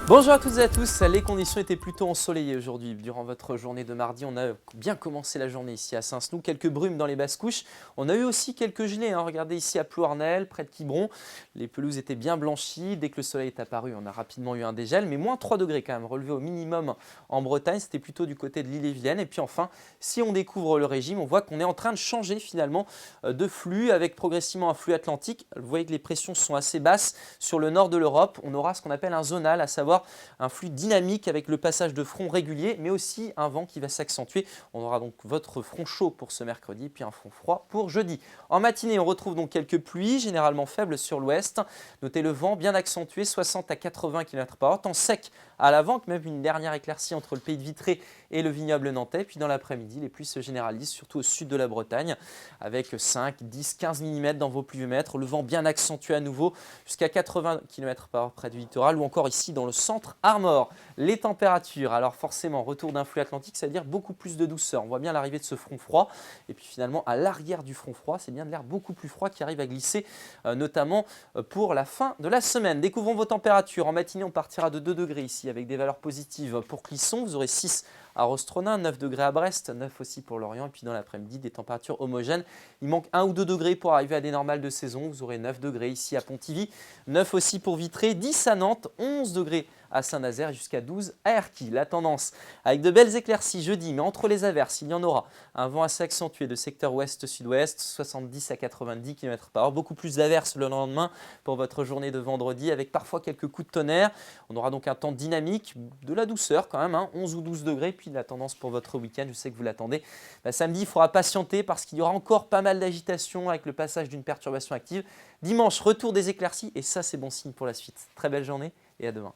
Bonjour à toutes et à tous, les conditions étaient plutôt ensoleillées aujourd'hui. Durant votre journée de mardi, on a bien commencé la journée ici à Saint-Snoux, quelques brumes dans les basses couches. On a eu aussi quelques gelées, regardez ici à Ploarnel, près de Quiberon. Les pelouses étaient bien blanchies, dès que le soleil est apparu, on a rapidement eu un dégel, mais moins 3 degrés quand même, relevé au minimum en Bretagne, c'était plutôt du côté de l'Ille-et-Vilaine. Et puis enfin, si on découvre le régime, on voit qu'on est en train de changer finalement de flux, avec progressivement un flux atlantique. Vous voyez que les pressions sont assez basses sur le nord de l'Europe. On aura ce qu'on appelle un zonal, à savoir un flux dynamique avec le passage de fronts réguliers, mais aussi un vent qui va s'accentuer. On aura donc votre front chaud pour ce mercredi, puis un front froid pour jeudi. En matinée, on retrouve donc quelques pluies, généralement faibles sur l'ouest. Notez le vent bien accentué, 60 à 80 km/h, temps sec à l'avant, même une dernière éclaircie entre le pays de Vitré et le vignoble nantais. Puis dans l'après-midi, les pluies se généralisent, surtout au sud de la Bretagne, avec 5, 10, 15 mm dans vos pluviomètres. Le vent bien accentué à nouveau, jusqu'à 80 km/h près du littoral, ou encore ici dans le centre Armor. Les températures, alors forcément, retour d'un flux atlantique, c'est-à-dire beaucoup plus de douceur. On voit bien l'arrivée de ce front froid. Et puis finalement, à l'arrière du front froid, c'est bien de l'air beaucoup plus froid qui arrive à glisser, notamment pour la fin de la semaine. Découvrons vos températures. En matinée, on partira de 2 degrés ici, avec des valeurs positives pour Clisson. Vous aurez 6 à Rostronin, 9 degrés à Brest, 9 aussi pour Lorient. Et puis dans l'après-midi, des températures homogènes. Il manque 1 ou 2 degrés pour arriver à des normales de saison. Vous aurez 9 degrés ici à Pontivy, 9 aussi pour Vitré, 10 à Nantes, 11 degrés à Saint-Nazaire, jusqu'à 12 à Erquy. La tendance avec de belles éclaircies jeudi, mais entre les averses, il y en aura. Un vent assez accentué de secteur ouest-sud-ouest, 70 à 90 km/h. Beaucoup plus d'averses le lendemain pour votre journée de vendredi, avec parfois quelques coups de tonnerre. On aura donc un temps dynamique, de la douceur quand même, 11 ou 12 degrés. Puis la tendance pour votre week-end, je sais que vous l'attendez. Samedi, il faudra patienter parce qu'il y aura encore pas mal d'agitation avec le passage d'une perturbation active. Dimanche, retour des éclaircies et ça, c'est bon signe pour la suite. Très belle journée et à demain.